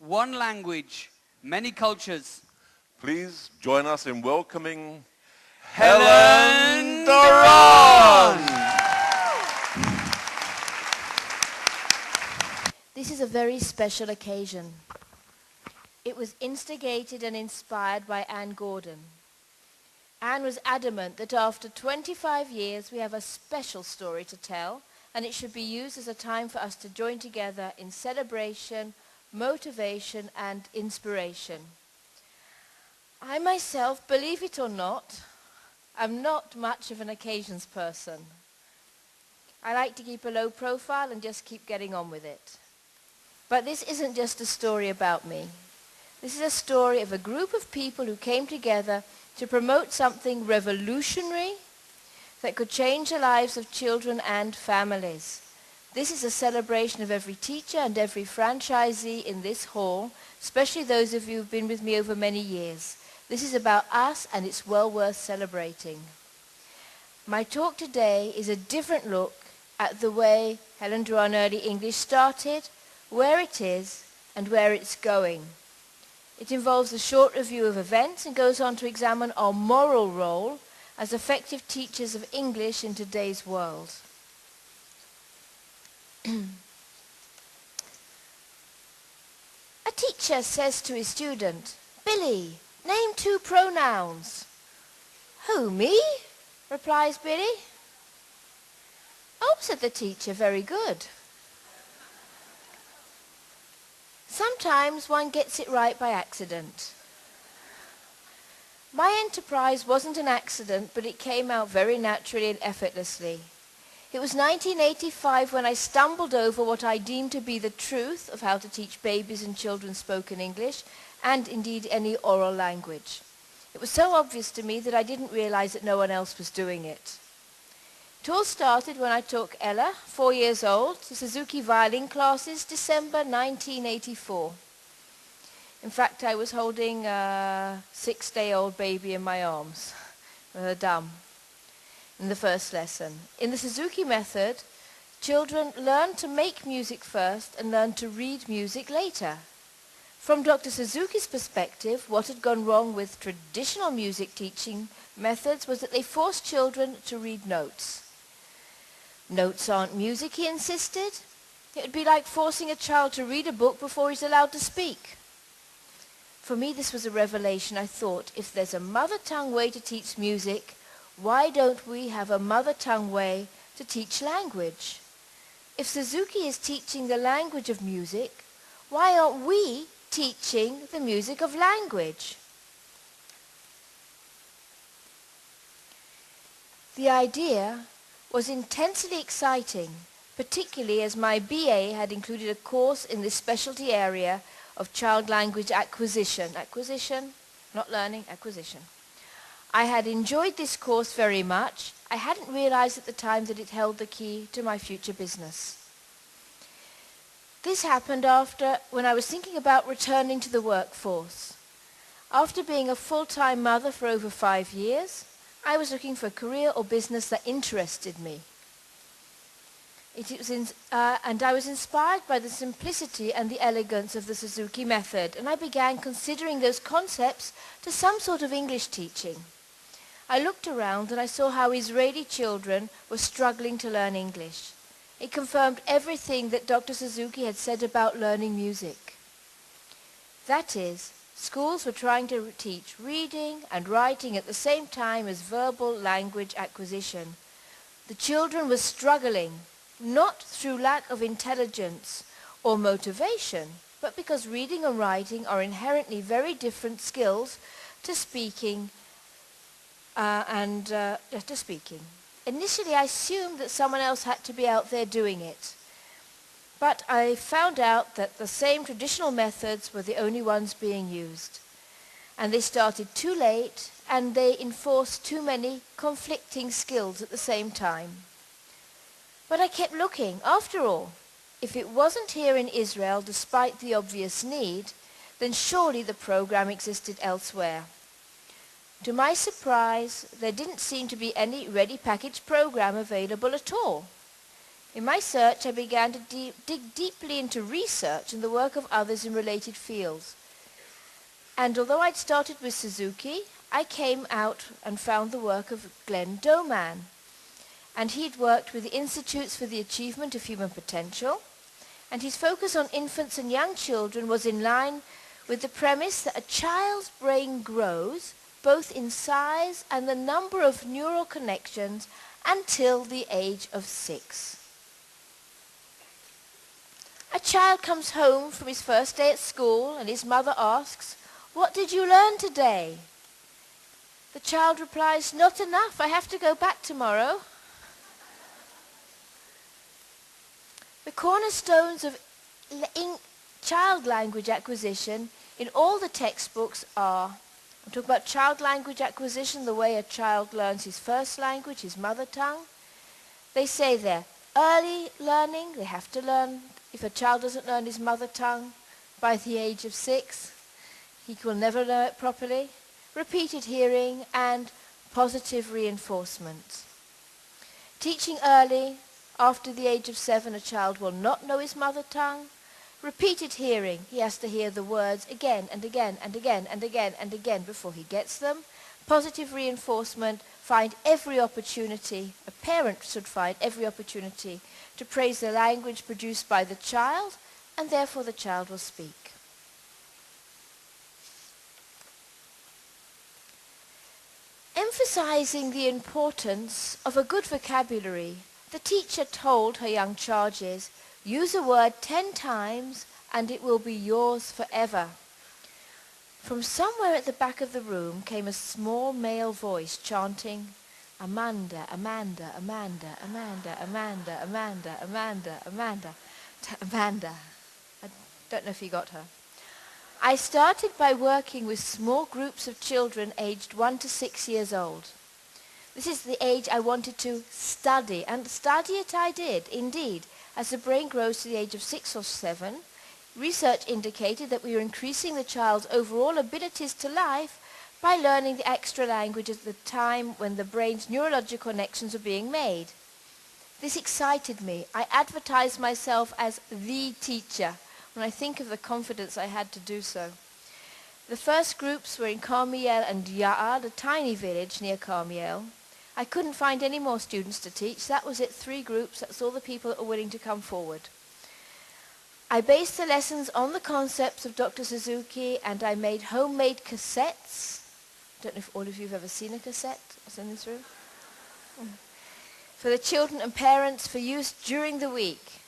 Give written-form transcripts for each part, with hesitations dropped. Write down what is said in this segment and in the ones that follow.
One language, many cultures. Please join us in welcoming Helen Doron! This is a very special occasion. It was instigated and inspired by Anne Gordon. Anne was adamant that after 25 years we have a special story to tell, and it should be used as a time for us to join together in celebration, motivation, and inspiration. I myself, believe it or not, am not much of an occasions person. I like to keep a low profile and just keep getting on with it. But this isn't just a story about me. This is a story of a group of people who came together to promote something revolutionary that could change the lives of children and families. This is a celebration of every teacher and every franchisee in this hall, especially those of you who've been with me over many years. This is about us, and it's well worth celebrating. My talk today is a different look at the way Helen Doron Early English started, where it is, and where it's going. It involves a short review of events and goes on to examine our moral role as effective teachers of English in today's world. A teacher says to his student, "Billy, name 2 pronouns." "Who, me?" replies Billy. "Oh," said the teacher, "very good." Sometimes one gets it right by accident. My enterprise wasn't an accident, but it came out very naturally and effortlessly. It was 1985 when I stumbled over what I deemed to be the truth of how to teach babies and children spoken English, and indeed any oral language. It was so obvious to me that I didn't realize that no one else was doing it. It all started when I took Ella, 4 years old, to Suzuki violin classes, December 1984. In fact, I was holding a 6-day-old baby in my arms, with her dumb, in the first lesson. In the Suzuki method, children learn to make music first and learn to read music later. From Dr. Suzuki's perspective, what had gone wrong with traditional music teaching methods was that they forced children to read notes. Notes aren't music, he insisted. It would be like forcing a child to read a book before he's allowed to speak. For me, this was a revelation. I thought, if there's a mother tongue way to teach music, why don't we have a mother tongue way to teach language? If Suzuki is teaching the language of music, why aren't we teaching the music of language? The idea was intensely exciting, particularly as my BA had included a course in this specialty area of child language acquisition. Acquisition, not learning, acquisition. I had enjoyed this course very much. I hadn't realized at the time that it held the key to my future business. This happened when I was thinking about returning to the workforce. After being a full-time mother for over 5 years, I was looking for a career or business that interested me. And I was inspired by the simplicity and the elegance of the Suzuki method, and I began considering those concepts to some sort of English teaching. I looked around and I saw how Israeli children were struggling to learn English. It confirmed everything that Dr. Suzuki had said about learning music. That is, schools were trying to teach reading and writing at the same time as verbal language acquisition. The children were struggling, not through lack of intelligence or motivation, but because reading and writing are inherently very different skills to speaking to speaking. Initially, I assumed that someone else had to be out there doing it. But I found out that the same traditional methods were the only ones being used. And they started too late, and they enforced too many conflicting skills at the same time. But I kept looking. After all, if it wasn't here in Israel, despite the obvious need, then surely the program existed elsewhere. To my surprise, there didn't seem to be any ready packaged program available at all. In my search, I began to dig deeply into research and the work of others in related fields. And although I'd started with Suzuki, I came out and found the work of Helen Doron. And he'd worked with the Institutes for the Achievement of Human Potential, and his focus on infants and young children was in line with the premise that a child's brain grows both in size and the number of neural connections until the age of 6. A child comes home from his first day at school and his mother asks, "What did you learn today?" The child replies, "Not enough, I have to go back tomorrow." The cornerstones of child language acquisition in all the textbooks are, I'm talking about child language acquisition, the way a child learns his first language, his mother tongue. They say there, early learning, they have to learn. If a child doesn't learn his mother tongue by the age of 6, he will never learn it properly. Repeated hearing and positive reinforcement. Teaching early, after the age of 7, a child will not know his mother tongue. Repeated hearing, he has to hear the words again and again and again and again and again before he gets them. Positive reinforcement, find every opportunity, a parent should find every opportunity to praise the language produced by the child, and therefore the child will speak. Emphasizing the importance of a good vocabulary, the teacher told her young charges, "Use a word 10 times and it will be yours forever." From somewhere at the back of the room came a small male voice chanting, "Amanda, Amanda, Amanda, Amanda, Amanda, Amanda, Amanda, Amanda, Amanda." I don't know if you got her. I started by working with small groups of children aged 1 to 6 years old. This is the age I wanted to study, and study it I did, indeed. As the brain grows to the age of 6 or 7, research indicated that we were increasing the child's overall abilities to life by learning the extra language at the time when the brain's neurological connections were being made. This excited me. I advertised myself as the teacher when I think of the confidence I had to do so. The first groups were in Carmiel and Yaad, a tiny village near Carmiel. I couldn't find any more students to teach. That was it, 3 groups. That's all the people that were willing to come forward. I based the lessons on the concepts of Dr. Suzuki, and I made homemade cassettes. I don't know if all of you have ever seen a cassette in this room. For the children and parents for use during the week.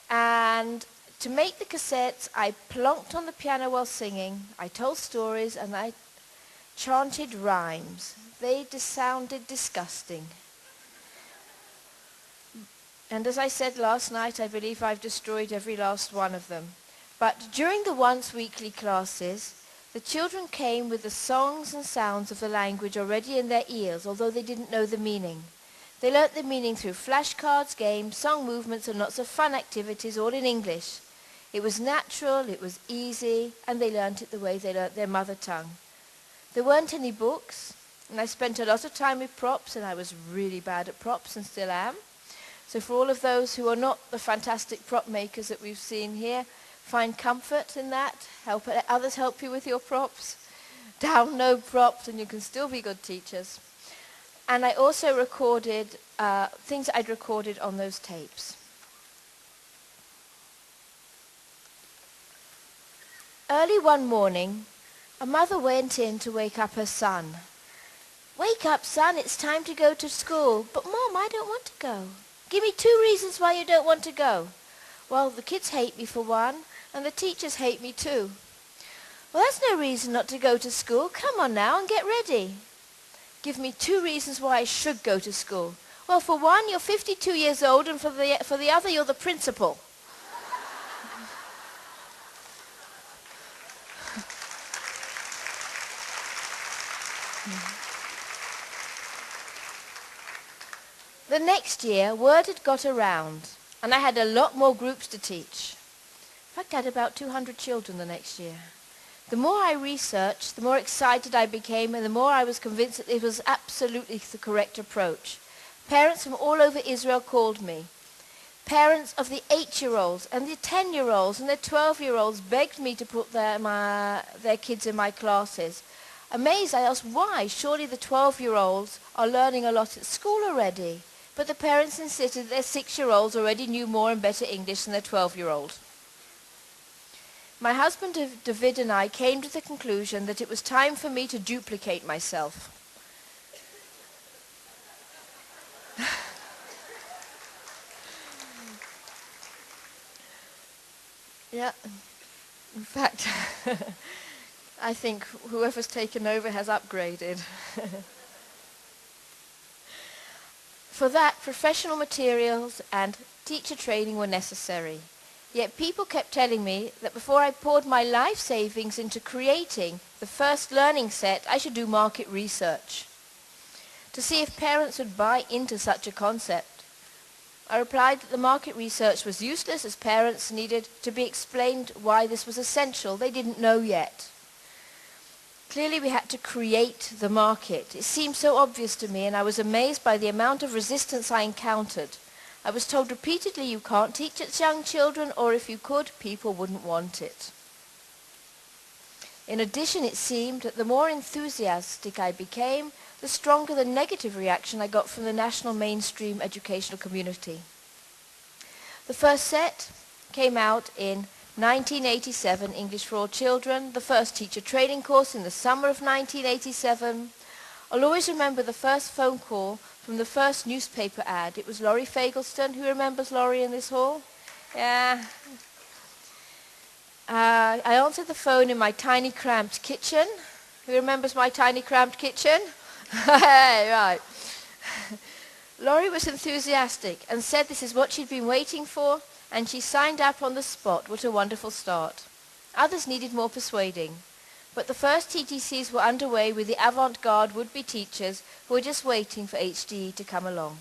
And to make the cassettes, I plonked on the piano while singing. I told stories and I chanted rhymes. They sounded disgusting. And as I said last night, I believe I've destroyed every last one of them. But during the once weekly classes, the children came with the songs and sounds of the language already in their ears, although they didn't know the meaning. They learnt the meaning through flashcards, games, song movements, and lots of fun activities, all in English. It was natural, it was easy, and they learnt it the way they learnt their mother tongue. There weren't any books, and I spent a lot of time with props, and I was really bad at props and still am. So for all of those who are not the fantastic prop makers that we've seen here, find comfort in that. Let others help you with your props. Download props, and you can still be good teachers. And I also recorded things I'd recorded on those tapes. Early one morning, a mother went in to wake up her son. "Wake up, son, it's time to go to school." "But Mom, I don't want to go." "Give me 2 reasons why you don't want to go." "Well, the kids hate me for one, and the teachers hate me too." "Well, that's no reason not to go to school. Come on now and get ready." "Give me 2 reasons why I should go to school." "Well, for one, you're 52 years old, and for the other, you're the principal." The next year, word had got around, and I had a lot more groups to teach. In fact, I had about 200 children the next year. The more I researched, the more excited I became, and the more I was convinced that it was absolutely the correct approach. Parents from all over Israel called me. parents of the 8-year-olds and the 10-year-olds and the 12-year-olds begged me to put their kids in my classes. Amazed, I asked why. Surely the 12-year-olds are learning a lot at school already. But the parents insisted that their 6-year-olds already knew more and better English than their 12-year-old. My husband David and I came to the conclusion that it was time for me to duplicate myself. Yeah, in fact, I think whoever's taken over has upgraded. For that, professional materials and teacher training were necessary. Yet people kept telling me that before I poured my life savings into creating the first learning set, I should do market research to see if parents would buy into such a concept. I replied that the market research was useless as parents needed to be explained why this was essential. They didn't know yet. Clearly we had to create the market. It seemed so obvious to me, and I was amazed by the amount of resistance I encountered. I was told repeatedly you can't teach it to young children, or if you could, people wouldn't want it. In addition, it seemed that the more enthusiastic I became, the stronger the negative reaction I got from the national mainstream educational community. The first set came out in 1987, English for All Children, the first teacher training course in the summer of 1987. I'll always remember the first phone call from the first newspaper ad. It was Laurie Fagelston. Who remembers Laurie in this hall? Yeah. I answered the phone in my tiny cramped kitchen. Who remembers my tiny cramped kitchen? Hey, right. Laurie was enthusiastic and said this is what she'd been waiting for, and she signed up on the spot. What a wonderful start. Others needed more persuading. But the first TTCs were underway with the avant-garde would-be teachers who were just waiting for HDE to come along.